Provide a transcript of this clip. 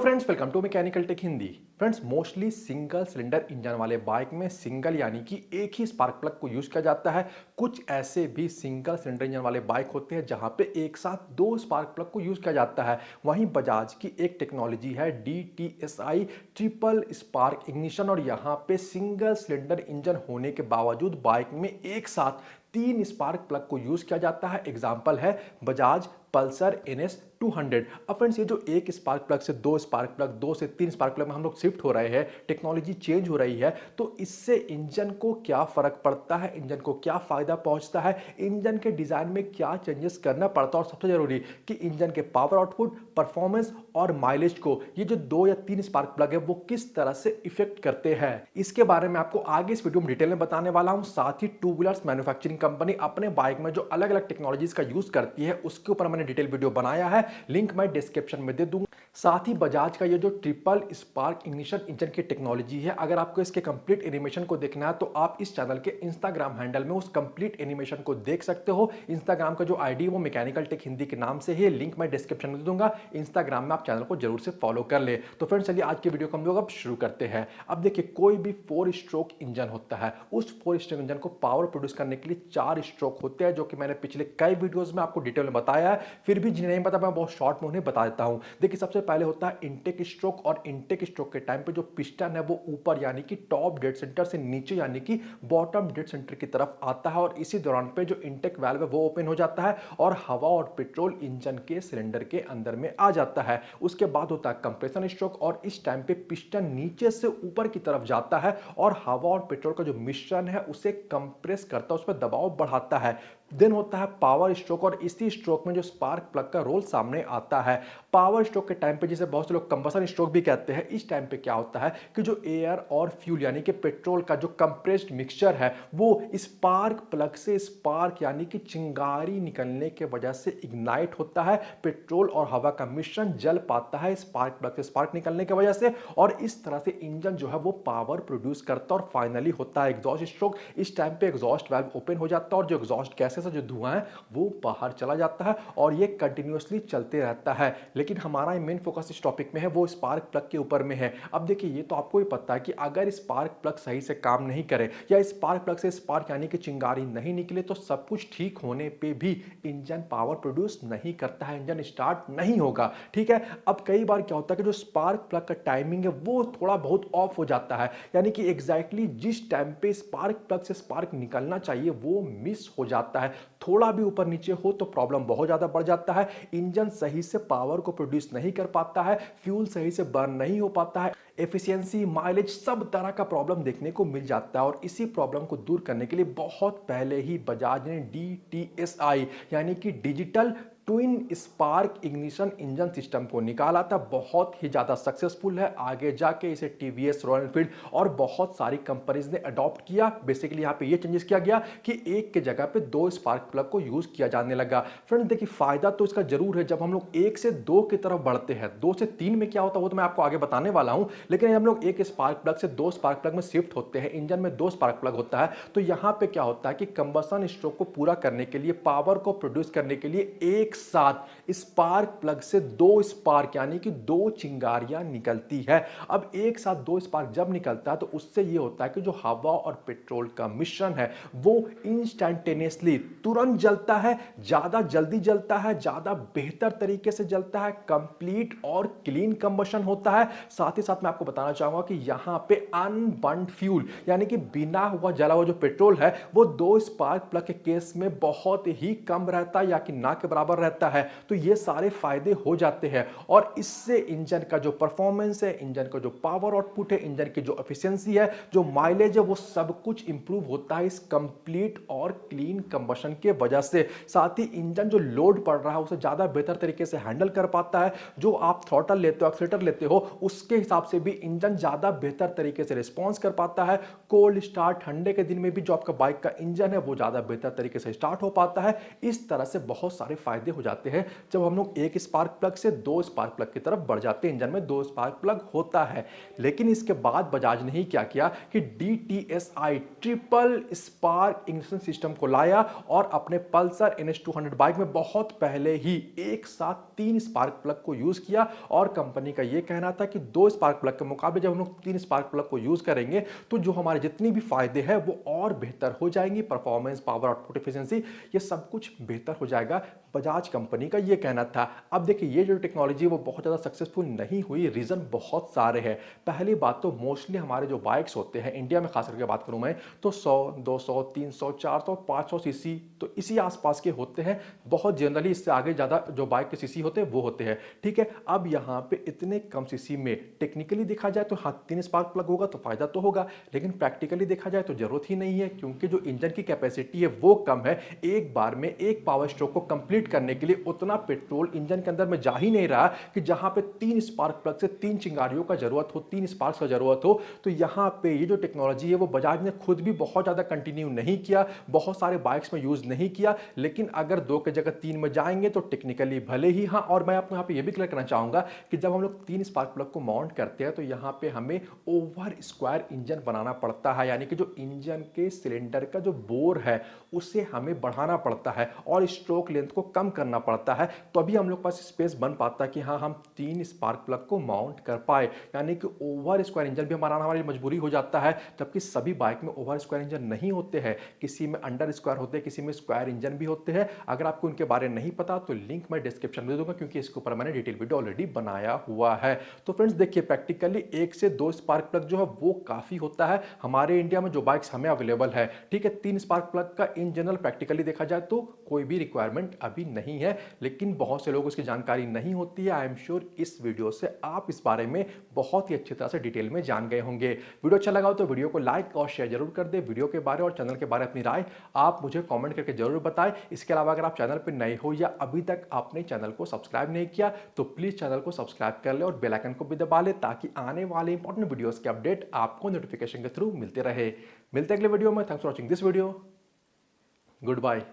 Friends, welcome to mechanical tech Hindi. Friends, mostly single cylinder engine वाले bike में single यानी कि एक ही स्पार्क प्लग को यूज किया जाता है। कुछ ऐसे भी सिंगल सिलेंडर इंजन वाले बाइक होते हैं जहां पे एक साथ दो स्पार्क प्लग को यूज किया जाता है। वहीं बजाज की एक टेक्नोलॉजी है DTSI ट्रिपल स्पार्क इग्निशन, और यहाँ पे सिंगल सिलेंडर इंजन होने के बावजूद बाइक में एक साथ तीन स्पार्क प्लग को यूज किया जाता है। एग्जाम्पल है बजाज पल्सर NS 200। अब फ्रेंड्स, ये जो एक स्पार्क प्लग से दो स्पार्क प्लग, दो से तीन स्पार्क प्लग में हम लोग शिफ्ट हो रहे हैं, टेक्नोलॉजी चेंज हो रही है, तो इससे इंजन को क्या फर्क पड़ता है, इंजन को क्या फायदा पहुंचता है, इंजन के डिजाइन में क्या चेंजेस करना पड़ता है, और सबसे जरूरी कि इंजन के पावर आउटपुट, परफॉर्मेंस और माइलेज को ये जो दो या तीन स्पार्क प्लग है वो किस तरह से इफेक्ट करते हैं, इसके बारे में आपको आगे इस वीडियो में डिटेल में बताने वाला हूं। साथ ही टू व्हीलर्स मैन्युफैक्चरिंग कंपनी अपने बाइक में जो अलग अलग टेक्नोलॉजीज का यूज करती है उसके ऊपर मैंने डिटेल वीडियो बनाया है, लिंक मैं डिस्क्रिप्शन में दे दूंगा। साथ ही बजाज का ये जो ट्रिपल स्पार्क इग्निशन इंजन की टेक्नोलॉजी है, अगर आपको इसके कंप्लीट एनिमेशन को देखना है तो आप इस चैनल के इंस्टाग्राम हैंडल में उस कंप्लीट एनिमेशन को देख सकते हो। इंस्टाग्राम का जो आईडी वो मैकेनिकल टेक हिंदी के नाम से है, लिंक मैं डिस्क्रिप्शन में दे दूंगा। इंस्टाग्राम में आप चैनल को जरूर से फॉलो कर ले। तो फ्रेंड्स, चलिए आज की वीडियो को हम लोग अब शुरू करते हैं। अब देखिए, कोई भी 4 स्ट्रोक इंजन होता है, उस 4 स्ट्रोक इंजन को पावर प्रोड्यूस करने के लिए 4 स्ट्रोक होते हैं, जो कि मैंने पिछले कई वीडियोस में आपको डिटेल में बताया है। फिर भी जिन्हें नहीं पता मैं बहुत शॉर्ट में उन्हें बता देता हूं। देखिए, सबसे पहले होता है इनटेक स्ट्रोक, और इनटेक स्ट्रोक के टाइम पे जो पिस्टन है वो ऊपर यानी कि टॉप डेड सेंटर से नीचे यानी कि बॉटम डेड सेंटर की तरफ आता है, और इसी दौरान पे जो इनटेक वाल्व है वो ओपन हो जाता है और हवा और पेट्रोल इंजन के सिलेंडर के अंदर में आ जाता है। उसके बाद होता है कंप्रेशन स्ट्रोक, और इस टाइम पे पिस्टन नीचे से ऊपर की तरफ जाता है और हवा और पेट्रोल का जो मिश्रण है उसे कंप्रेस करता है, उस पर दबाव बढ़ाता है। देन होता है पावर स्ट्रोक, और इसी स्ट्रोक में जो स्पार्क प्लग का रोल सामने आता है। पावर स्ट्रोक के टाइम पे, जिसे बहुत से लोग कंबसन स्ट्रोक भी कहते हैं, इस टाइम पे क्या होता है कि जो एयर और फ्यूल यानी कि पेट्रोल का जो कंप्रेस्ड मिक्सचर है वो स्पार्क प्लग से स्पार्क यानी कि चिंगारी निकलने के वजह से इग्नाइट होता है। पेट्रोल और हवा का मिश्रण जल पाता है स्पार्क प्लग से स्पार्क निकलने की वजह से, और इस तरह से इंजन जो है वो पावर प्रोड्यूस करता है। और फाइनली होता है एग्जॉस्ट स्ट्रोक। इस टाइम पे एग्जॉस्ट वाल्व ओपन हो जाता है और जो एग्जॉस्ट गैसेस से जो धुआं है वो बाहर चला जाता है, और ये कंटिन्यूअसली चलते रहता है। लेकिन हमारा मेन फोकस इस टॉपिक में है वो स्पार्क प्लग के ऊपर में है। अब देखिए, ये तो आपको ही पता है कि अगर स्पार्क प्लग सही से काम नहीं करे या स्पार्क प्लग से स्पार्क यानी कि चिंगारी नहीं निकले तो सब कुछ ठीक होने पे भी इंजन पावर प्रोड्यूस नहीं करता है, इंजन स्टार्ट नहीं होगा। ठीक है। अब कई बार क्या होता है कि जो स्पार्क प्लग का टाइमिंग है वो थोड़ा बहुत ऑफ हो जाता है, यानी कि एग्जैक्टली जिस टाइम पे स्पार्क प्लग से स्पार्क निकलना चाहिए वो मिस हो जाता है। थोड़ा भी ऊपर नीचे हो तो प्रॉब्लम बहुत ज्यादा बढ़ जाता है, इंजन सही से पावर को प्रोड्यूस नहीं कर पाता है, फ्यूल सही से बर्न नहीं हो पाता है, एफिशिएंसी, माइलेज, सब तरह का प्रॉब्लम देखने को मिल जाता है। और इसी प्रॉब्लम को दूर करने के लिए बहुत पहले ही बजाज ने DTSI यानी कि digital twin spark ignition engine system को निकाला था। बहुत ही ज्यादा सक्सेसफुल है, आगे जाके इसे TVS, रॉयल एनफील्ड और बहुत सारी कंपनीज ने अडॉप्ट किया। बेसिकली यहाँ पे ये चेंजेस किया गया कि एक के जगह पे दो स्पार्क प्लग को यूज किया जाने लगा। फ्रेंड्स, देखिए, फायदा तो इसका जरूर है। जब हम लोग एक से दो की तरफ बढ़ते हैं, दो से तीन में क्या होता है वो तो मैं आपको आगे बताने वाला हूं, लेकिन हम लोग एक स्पार्क प्लग से दो स्पार्क प्लग में शिफ्ट होते हैं, इंजन में दो स्पार्क प्लग होता है, तो यहां पे क्या होता है कि कंबसन स्ट्रोक को पूरा करने के लिए, पावर को प्रोड्यूस करने के लिए एक साथ स्पार्क प्लग से दो स्पार्क यानी कि दो चिंगारियां निकलती है। अब एक साथ दो स्पार्क जब निकलता है तो उससे यह होता है कि जो हवा और पेट्रोल का मिश्रण है वो इंस्टैन्टेनियसली तुरंत जलता है, ज्यादा जल्दी जलता है, ज्यादा बेहतर तरीके से जलता है, कंप्लीट और क्लीन कंबशन होता है। साथ ही साथ मैं आपको बताना चाहूंगा कि यहां पे अनबर्न्ड फ्यूल यानी कि बिना हुआ जला हुआ जो पेट्रोल है वो दो स्पार्क प्लग के केस में बहुत ही कम रहता है या कि ना के बराबर रहता है। तो ये सारे फायदे हो जाते हैं, और इससे इंजन का जो परफॉर्मेंस है, इंजन का जो पावर आउटपुट है, इंजन की जो एफिशिएंसी है, जो माइलेज है, वो सब कुछ इंप्रूव होता है इस कंप्लीट और क्लीन कंबशन के वजह से। साथ ही इंजन जो लोड पड़ रहा है उसे ज्यादा बेहतर तरीके से हैंडल कर पाता है। जो आप थ्रॉटल लेते हो, एक्सीलरेटर लेते हो, उसके हिसाब से भी इंजन ज्यादा बेहतर तरीके से रिस्पॉन्स कर पाता है। कोल्ड स्टार्ट, ठंडे के दिन में भी जो आपका बाइक का इंजन है वो ज्यादा बेहतर तरीके से स्टार्ट हो पाता है। इस तरह से बहुत सारे फायदे हो जाते हैं जब हम लोग एक स्पार्क प्लग से दो स्पार्क प्लग की तरफ बढ़ जाते हैं। इंजन में दो स्पार्क प्लग होता है, लेकिन इसके बाद बजाज ने ही क्या किया कि DTSI triple spark ignition system को लाया और अपने पल्सर NS200 बाइक में बहुत पहले ही एक साथ तीन स्पार्क प्लग को यूज किया। और कंपनी का यह कहना था कि दो स्पार्क प्लग के मुकाबले जब हम लोग तीन स्पार्क प्लग को यूज करेंगे तो जो हमारे जितनी भी फायदे हैं वो और बेहतर हो जाएंगी। परफॉर्मेंस, पावर आउटपुट, एफिशिएंसी, ये सब कुछ बेहतर हो जाएगा। बजाज कंपनी का यह कहना था। अब देखिए ये जो टेक्नोलॉजी वो बहुत ज्यादा सक्सेसफुल नहीं हुई, रीजन बहुत सारे हैं। पहली बात तो मोस्टली हमारे जो बाइक्स होते हैं इंडिया में, खास करके बात करूं मैं तो 100, 200, 300, 400, 500 सीसी तो इसी आसपास के होते हैं। बहुत जनरली इससे आगे ज्यादा जो बाइक के सीसी होते हैं वो होते हैं। ठीक है, अब यहां पे इतने कम सीसी में टेक्निकली देखा जाए तो हाँ, तीन स्पार्क प्लग होगा तो फायदा तो होगा, लेकिन प्रैक्टिकली देखा जाए तो जरूरत ही नहीं है, क्योंकि जो इंजन की कैपेसिटी है वो कम है। एक बार में एक पावर स्ट्रोक को कंप्लीट करने के लिए उतना पेट्रोल इंजन के अंदर में जा ही नहीं रहा कि जहां पे तीन स्पार्क प्लग से तीन चिंगारियों का जरूरत हो, तीन स्पार्क्स का जरूरत हो। तो यहां पे ये जो टेक्नोलॉजी है वो बजाज ने खुद भी बहुत ज्यादा कंटिन्यू नहीं किया, बहुत सारे बाइक्स में यूज नहीं किया। लेकिन अगर दो की जगह तीन में जाएंगे तो टेक्निकली भले ही हाँ। और मैं आपको यहां पे ये भी क्लियर करना चाहूंगा कि जब हम लोग तीन स्पार्क प्लग को माउंट करते हैं तो यहां पे हमें ओवर स्क्वायर इंजन बनाना पड़ता है, यानी कि जो इंजन के सिलेंडर का जो बोर है उसे हमें बढ़ाना पड़ता है और स्ट्रोक लेंथ को कम करना पड़ता है। तो अभी हम लोग पास स्पेस बन पाता है कि हाँ, हम तीन स्पार्क प्लग को माउंट कर पाए, यानी कि ओवर स्क्वायर इंजन भी बनाना हमारी मजबूरी हो जाता है। जबकि सभी बाइक में ओवर स्क्वायर इंजन नहीं होते हैं, किसी में अंडर स्क्वायर होते हैं, किसी में स्क्वायर इंजन भी होते हैं। अगर आपको उनके बारे में नहीं पता तो लिंक मैं डिस्क्रिप्शन में दे दूंगा, क्योंकि इसके ऊपर मैंने डिटेल वीडियो ऑलरेडी बनाया हुआ है। तो फ्रेंड्स देखिए, प्रैक्टिकली एक से दो स्पार्क प्लग जो है वो काफी होता है हमारे इंडिया में जो बाइक्स हमें अवेलेबल है। ठीक है, तीन स्पार्क प्लग का इन जनरल प्रैक्टिकली देखा जाए तो कोई भी रिक्वायरमेंट अभी नहीं है, लेकिन बहुत से लोग उसकी जानकारी नहीं होती है। आई एम श्योर इस वीडियो से आप इस बारे में बहुत ही अच्छी तरह से डिटेल में जान गए होंगे। वीडियो अच्छा लगा हो तो वीडियो को लाइक और शेयर जरूर कर दे। वीडियो के बारे और चैनल के बारे में अपनी राय आप मुझे कमेंट करके जरूर बताएं। इसके अलावा अगर आप चैनल पर नए हो या अभी तक आपने चैनल को सब्सक्राइब नहीं किया तो प्लीज चैनल को सब्सक्राइब कर ले और बेल आइकन को भी दबा ले, ताकि आने वाले इंपॉर्टेंट वीडियोस के अपडेट आपको नोटिफिकेशन के थ्रू मिलते रहे। मिलते हैं अगले वीडियो में। Thanks for watching this video. Good bye.